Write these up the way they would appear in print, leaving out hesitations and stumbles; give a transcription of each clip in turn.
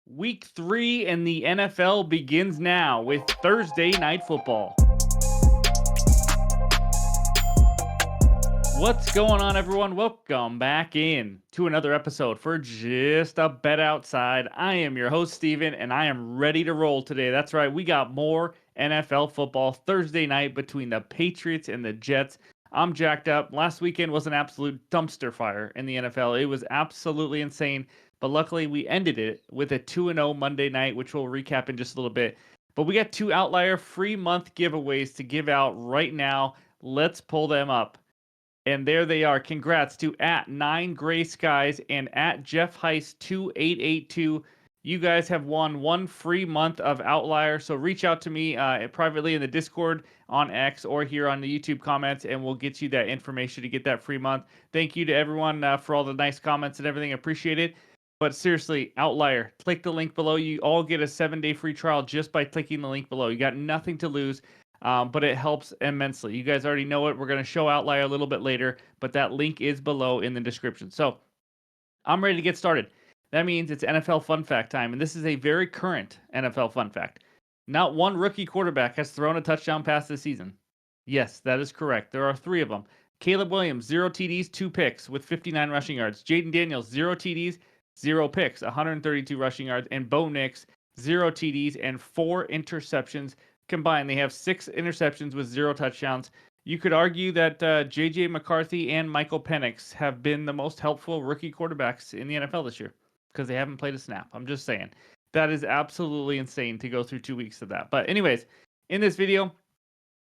Week 3 in the NFL begins now with Thursday Night Football. What's going on, everyone? Welcome back in to another episode for Just a Bet Outside. I am your host, Steven, and I am ready to roll today. That's right, we got more NFL football Thursday night between the Patriots and the Jets. I'm jacked up. Last weekend was an absolute dumpster fire in the NFL. It was absolutely insane, but luckily we ended it with a 2-0 Monday night, which we'll recap in just a little bit. But we got two outlier free month giveaways to give out right now. Let's pull them up. And there they are. Congrats to at 9 Gray Skies and at Jeff Heist 2882. You guys have won one free month of Outlier. So reach out to me privately in the Discord on X or here on the YouTube comments, and we'll get you that information to get that free month. Thank you to everyone for all the nice comments and everything. Appreciate it. But seriously, Outlier, click the link below. You all get a 7-day free trial just by clicking the link below. You got nothing to lose. But it helps immensely. You guys already know it. We're going to show Outlier a little bit later, but that link is below in the description. So I'm ready to get started. That means it's NFL Fun Fact time, and this is a very current NFL Fun Fact. Not one rookie quarterback has thrown a touchdown pass this season. Yes, that is correct. There are 3 of them. Caleb Williams, 0 TDs, 2 picks with 59 rushing yards. Jaden Daniels, 0 TDs, 0 picks, 132 rushing yards. And Bo Nix, 0 TDs and 4 interceptions. Combined, they have 6 interceptions with 0 touchdowns. You could argue that J.J. McCarthy and Michael Penix have been the most helpful rookie quarterbacks in the NFL this year because they haven't played a snap. I'm just saying. That is absolutely insane to go through 2 weeks of that. But anyways, in this video,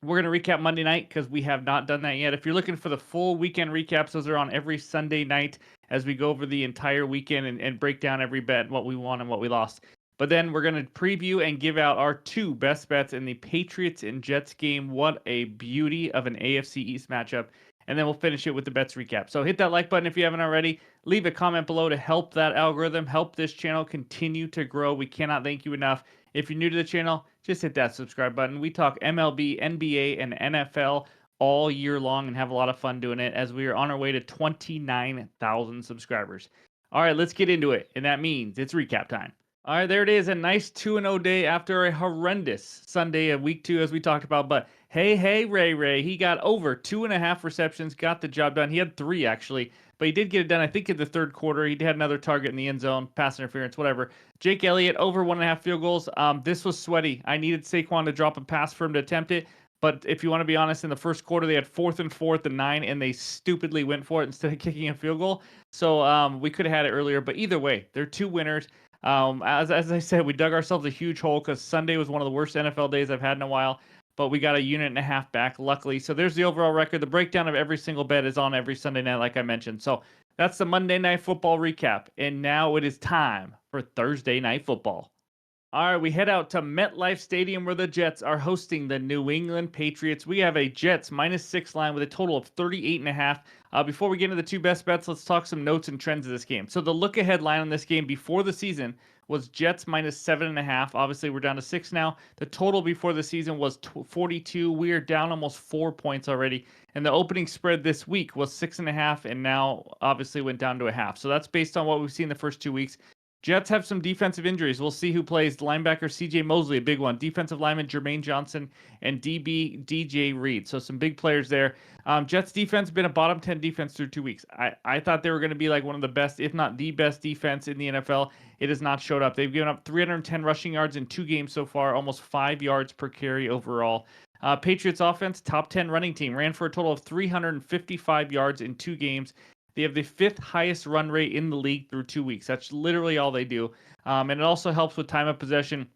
we're going to recap Monday night because we have not done that yet. If you're looking for the full weekend recaps, those are on every Sunday night as we go over the entire weekend and break down every bet, what we won and what we lost. But then we're going to preview and give out our 2 best bets in the Patriots and Jets game. What a beauty of an AFC East matchup. And then we'll finish it with the bets recap. So hit that like button if you haven't already. Leave a comment below to help that algorithm, help this channel continue to grow. We cannot thank you enough. If you're new to the channel, just hit that subscribe button. We talk MLB, NBA, and NFL all year long and have a lot of fun doing it as we are on our way to 29,000 subscribers. All right, let's get into it. And that means it's recap time. All right, there it is. A nice 2-0 day after a horrendous Sunday of week 2, as we talked about. But hey, Ray. He got over 2.5 receptions, got the job done. He had 3, actually, but he did get it done, I think, in the third quarter. He had another target in the end zone, pass interference, whatever. Jake Elliott, over 1.5 field goals. This was sweaty. I needed Saquon to drop a pass for him to attempt it. But if you want to be honest, in the first quarter, they had 4th and 4th and 9, and they stupidly went for it instead of kicking a field goal. So we could have had it earlier. But either way, they're 2 winners. As I said, we dug ourselves a huge hole because Sunday was one of the worst NFL days I've had in a while, but we got a unit and a half back, luckily. So there's the overall record. The breakdown of every single bet is on every Sunday night, like I mentioned. So that's the Monday Night Football recap. And now it is time for Thursday Night Football. All right, we head out to MetLife Stadium where the Jets are hosting the New England Patriots. We have a Jets -6 line with a total of 38.5. Before we get into the 2 best bets, let's talk some notes and trends of this game. So the look-ahead line on this game before the season was Jets -7.5. Obviously, we're down to 6 now. The total before the season was 42. We are down almost 4 points already. And the opening spread this week was 6.5, and now obviously went down to 0.5. So that's based on what we've seen the first 2 weeks. Jets have some defensive injuries. We'll see who plays. Linebacker C.J. Mosley, a big one. Defensive lineman Jermaine Johnson and DB DJ Reed. So some big players there. Jets defense been a bottom 10 defense through 2 weeks. I thought they were going to be like one of the best, if not the best defense in the NFL. It has not showed up. They've given up 310 rushing yards in 2 games so far, almost 5 yards per carry overall. Patriots offense, top 10 running team, ran for a total of 355 yards in 2 games. They have the 5th highest run rate in the league through 2 weeks. That's literally all they do. And it also helps with time of possession.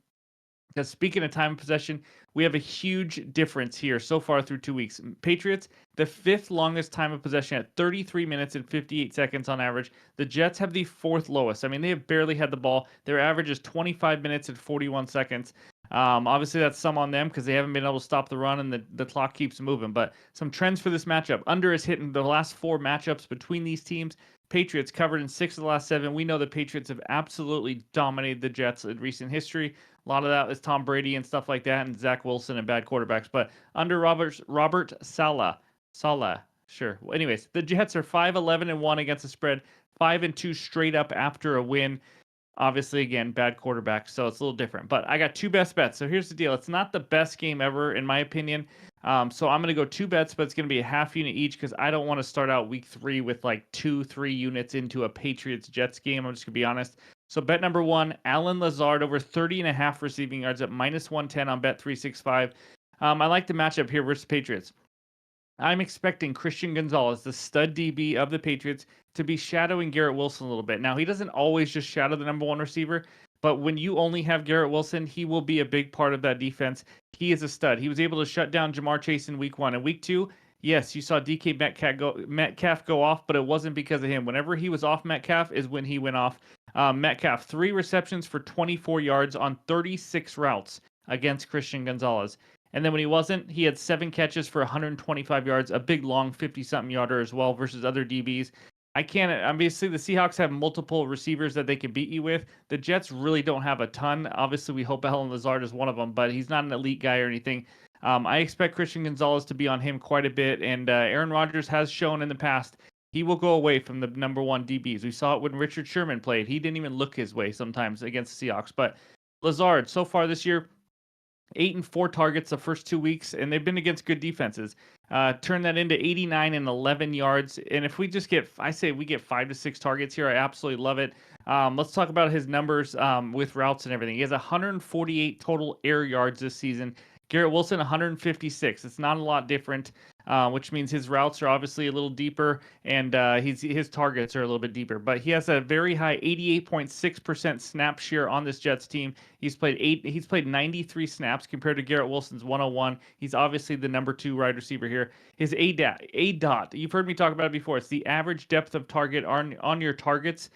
Because speaking of time of possession, we have a huge difference here so far through 2 weeks. Patriots, the 5th longest time of possession at 33 minutes and 58 seconds on average. The Jets have the 4th lowest. I mean, they have barely had the ball. Their average is 25 minutes and 41 seconds. Obviously, that's some on them because they haven't been able to stop the run and the clock keeps moving. But some trends for this matchup. Under is hitting the last 4 matchups between these teams. Patriots covered in 6 of the last 7. We know the Patriots have absolutely dominated the Jets in recent history. A lot of that is Tom Brady and stuff like that, and Zach Wilson and bad quarterbacks. But under Robert Saleh, sure. Well, anyways, the Jets are 5-11-1 against the spread, 5-2 straight up after a win. Obviously, again, bad quarterback, so it's a little different. But I got two best bets. So here's the deal: it's not the best game ever, in my opinion. So I'm going to go two bets, but it's going to be a half unit each because I don't want to start out week 3 with like 2, 3 units into a Patriots Jets game. I'm just going to be honest. So bet number one, Alan Lazard over 30.5 receiving yards at -110 on Bet 365. I like the matchup here versus Patriots. I'm expecting Christian Gonzalez, the stud DB of the Patriots, to be shadowing Garrett Wilson a little bit. Now, he doesn't always just shadow the number one receiver, but when you only have Garrett Wilson, he will be a big part of that defense. He is a stud. He was able to shut down Jamar Chase in week 1. In week 2, yes, you saw DK Metcalf go off, but it wasn't because of him. Whenever he was off Metcalf is when he went off. Metcalf, 3 receptions for 24 yards on 36 routes against Christian Gonzalez. And then when he wasn't, he had 7 catches for 125 yards, a big long 50-something yarder as well versus other DBs. I can't, obviously, the Seahawks have multiple receivers that they can beat you with. The Jets really don't have a ton. Obviously, we hope Alan Lazard is one of them, but he's not an elite guy or anything. I expect Christian Gonzalez to be on him quite a bit, and Aaron Rodgers has shown in the past he will go away from the number one DBs. We saw it when Richard Sherman played. He didn't even look his way sometimes against the Seahawks. But Lazard, so far this year, 8 and 4 targets the first 2 weeks, and they've been against good defenses. Turn that into 89 and 11 yards. And if we just get, I say we get 5 to 6 targets here, I absolutely love it. Let's talk about his numbers with routes and everything. He has 148 total air yards this season. Garrett Wilson, 156. It's not a lot different, which means his routes are obviously a little deeper, and his targets are a little bit deeper. But he has a very high 88.6% snap share on this Jets team. He's played 93 snaps compared to Garrett Wilson's 101. He's obviously the number 2 wide receiver here. His A dot, you've heard me talk about it before. It's the average depth of target on your targets.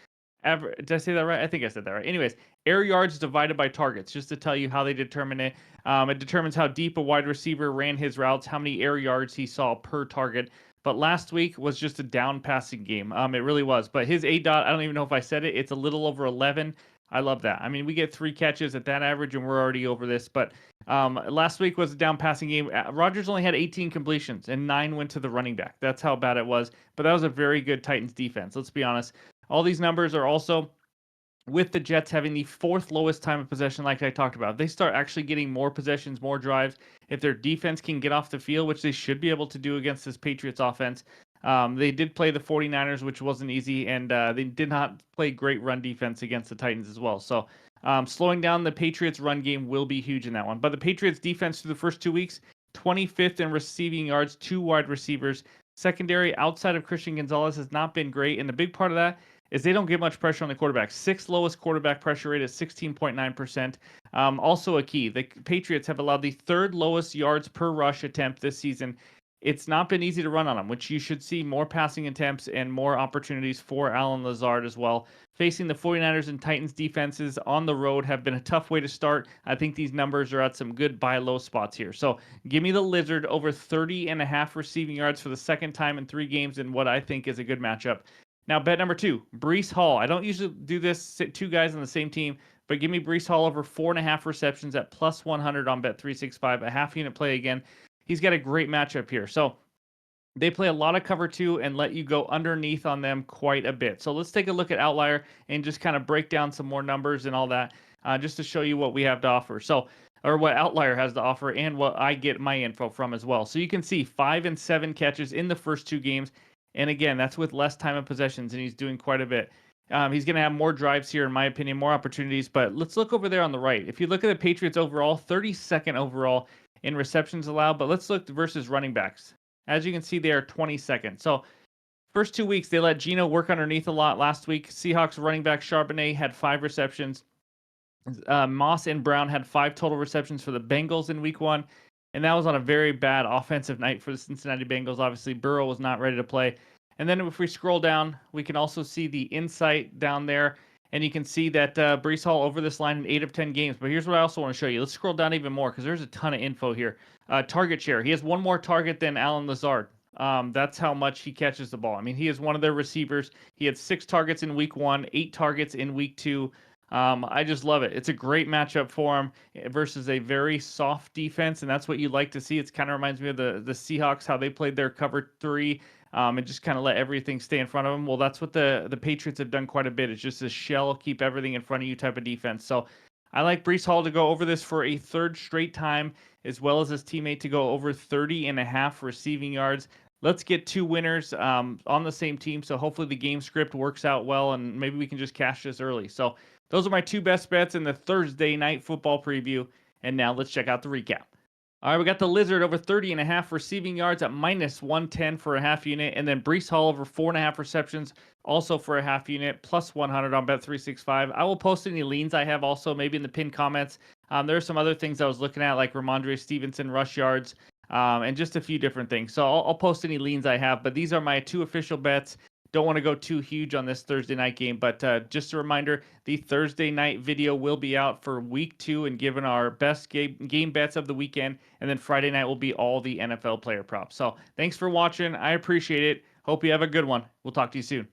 Did I say that right? I think I said that right. Anyways, air yards divided by targets, just to tell you how they determine it. It determines how deep a wide receiver ran his routes, how many air yards he saw per target. But last week was just a down passing game. It really was. But his A dot, I don't even know if I said it. It's a little over 11. I love that. I mean, we get 3 catches at that average, and we're already over this. But last week was a down passing game. Rodgers only had 18 completions, and 9 went to the running back. That's how bad it was. But that was a very good Titans defense. Let's be honest. All these numbers are also with the Jets having the 4th lowest time of possession, like I talked about. If they start actually getting more possessions, more drives, if their defense can get off the field, which they should be able to do against this Patriots offense. They did play the 49ers, which wasn't easy, and they did not play great run defense against the Titans as well. So slowing down the Patriots run game will be huge in that one. But the Patriots defense through the first 2 weeks, 25th in receiving yards, 2 wide receivers. Secondary outside of Christian Gonzalez has not been great, and the big part of that is they don't get much pressure on the quarterback. 6th lowest quarterback pressure rate is 16.9%. Also a key, the Patriots have allowed the 3rd lowest yards per rush attempt this season. It's not been easy to run on them, which you should see more passing attempts and more opportunities for Alan Lazard as well. Facing the 49ers and Titans defenses on the road have been a tough way to start. I think these numbers are at some good buy low spots here. So give me the Lizard over 30.5 receiving yards for the second time in 3 games in what I think is a good matchup. Now, bet number 2, Breece Hall. I don't usually do this, sit 2 guys on the same team, but give me Breece Hall over 4.5 receptions at plus 100 on Bet 365, a half unit play again. He's got a great matchup here. So they play a lot of cover 2 and let you go underneath on them quite a bit. So let's take a look at Outlier and just kind of break down some more numbers and all that, just to show you what we have to offer. So, or what Outlier has to offer and what I get my info from as well. So you can see 5 and 7 catches in the first 2 games. And again, that's with less time of possessions, and he's doing quite a bit. He's going to have more drives here, in my opinion, more opportunities. But let's look over there on the right. If you look at the Patriots overall, 32nd overall in receptions allowed. But let's look versus running backs. As you can see, they are 22nd. So first 2 weeks, they let Geno work underneath a lot. Last week, Seahawks running back Charbonnet had 5 receptions. Moss and Brown had 5 total receptions for the Bengals in week 1. And that was on a very bad offensive night for the Cincinnati Bengals. Obviously, Burrow was not ready to play. And then if we scroll down, we can also see the insight down there. And you can see that Breece Hall over this line in 8 of 10 games. But here's what I also want to show you. Let's scroll down even more because there's a ton of info here. Target share. He has 1 more target than Alan Lazard. That's how much he catches the ball. I mean, he is one of their receivers. He had 6 targets in week 1, 8 targets in week 2. I just love it. It's a great matchup for him versus a very soft defense, and that's what you like to see. It kind of reminds me of the Seahawks, how they played their cover 3 and just kind of let everything stay in front of them. Well, that's what the Patriots have done quite a bit. It's just a shell, keep everything in front of you type of defense. So I like Brees Hall to go over this for a third straight time, as well as his teammate to go over 30.5 receiving yards. Let's get two winners on the same team. So hopefully the game script works out well, and maybe we can just cash this early. So those are my two best bets in the Thursday night football preview. And now let's check out the recap. All right, we got the Lizard over 30.5 receiving yards at -110 for a half unit, and then Brees Hall over 4.5 receptions, also for a half unit, plus 100 on Bet365. I will post any leans I have also, maybe in the pinned comments. There are some other things I was looking at, like Ramondre Stevenson rush yards, and just a few different things. So I'll post any leans I have, but these are my two official bets. Don't want to go too huge on this Thursday night game, but just a reminder, the Thursday night video will be out for week 2 and given our best game bets of the weekend. And then Friday night will be all the NFL player props. So thanks for watching. I appreciate it. Hope you have a good one. We'll talk to you soon.